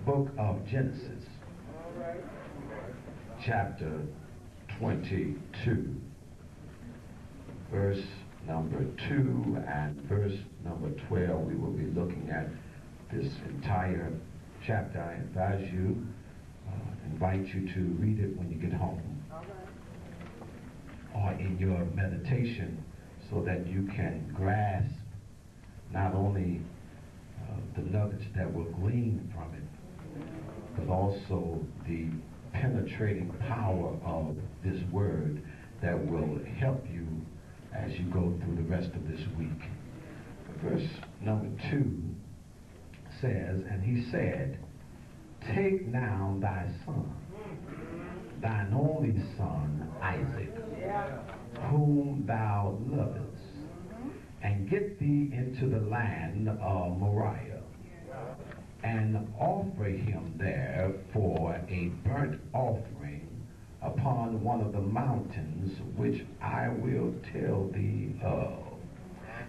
book of Genesis, chapter 22, verse number 2 and verse number 12. We will be looking at this entire chapter. I invite you to read it when you get home or in your meditation, so that you can grasp not only the nuggets that will glean from it, but also the penetrating power of this word that will help you as you go through the rest of this week. Verse number 2 says, "And he said, Take now thy son, thine only son Isaac, whom thou lovest, and get thee into the land of Moriah, and offer him there for a burnt offering upon one of the mountains which I will tell thee of."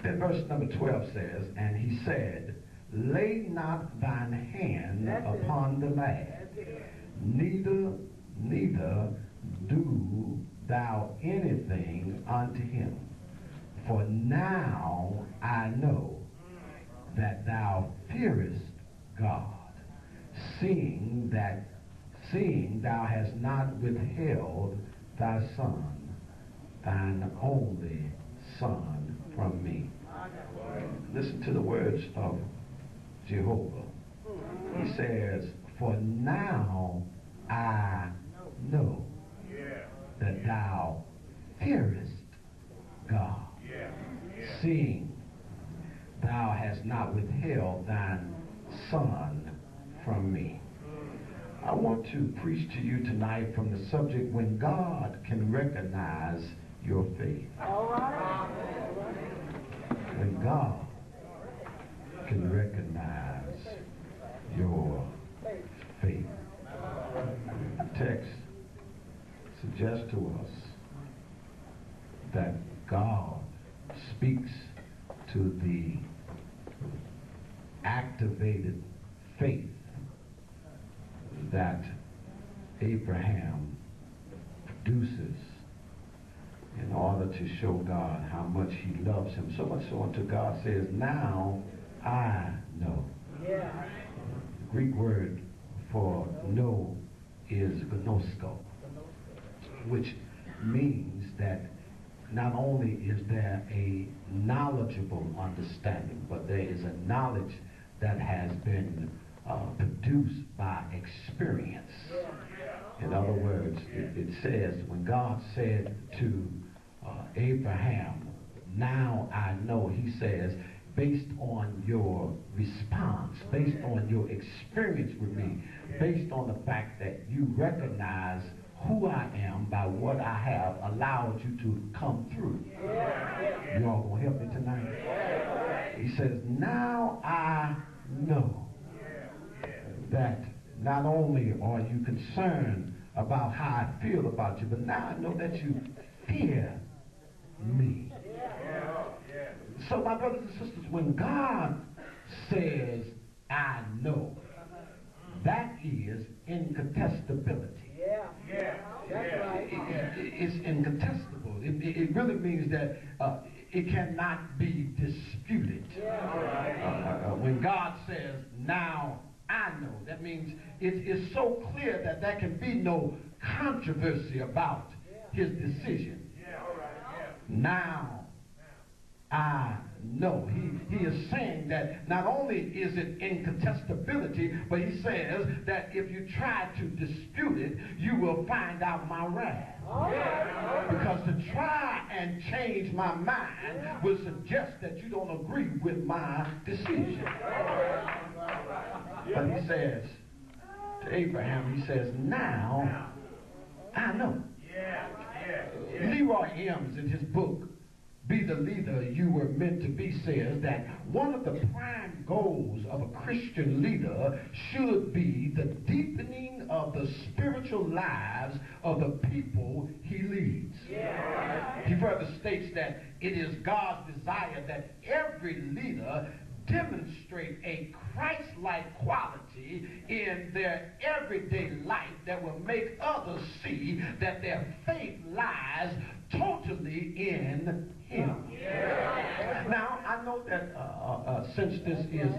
Then verse number 12 says, "And he said, Lay not thine hand upon the lad, neither do thou anything unto him. For now I know that thou fearest God, seeing thou hast not withheld thy son, thine only son, from me." Listen to the words of Jehovah. He says, "For now I know that thou fearest God, seeing thou hast not withheld thine son from me." I want to preach to you tonight from the subject, when God can recognize your faith. When God can recognize your faith. The text suggests to us that God speaks to the activated faith that Abraham produces in order to show God how much he loves him. So much so until God says, "Now I know." The Greek word for know is gnosko, which means that not only is there a knowledgeable understanding, but there is a knowledge that has been produced by experience. In other words, it says, when God said to Abraham, "Now I know," he says, based on your response, based on your experience with me, based on the fact that you recognize who I am by what I have allowed you to come through. You all gonna help me tonight? He says, "Now I know that not only are you concerned about how I feel about you, but now I know that you fear me." So my brothers and sisters, when God says, "I know," that is incontestability. It's incontestable. It really means that it cannot be disputed. When God says, "Now I know," that means it is so clear that there can be no controversy about his decision. Now I know. He is saying that not only is it incontestability, but he says that if you try to dispute it, you will find out my wrath. Because to try and change my mind would suggest that you don't agree with my decision. But he says to Abraham, he says, "Now I know." Leroy Eames, in his book, "Be the Leader You Were Meant to Be," says that one of the prime goals of a Christian leader should be the deepening of the spiritual lives of the people he leads. He further states that it is God's desire that every leader demonstrate a Christ-like quality in their everyday life that will make others see that their faith lies totally in Him. Yeah. Now, I know that since this is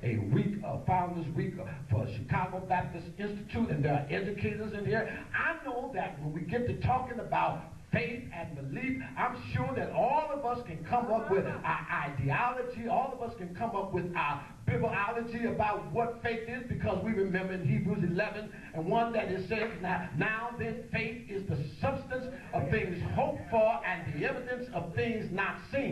a week, Founders Week for Chicago Baptist Institute, and there are educators in here, I know that when we get to talking about faith and belief, I'm sure that all of us can come up with our ideology, all of us can come up with our bibliology about what faith is, because we remember in Hebrews 11 and 1 that it says, now then faith is the substance of things hoped for and the evidence of things not seen.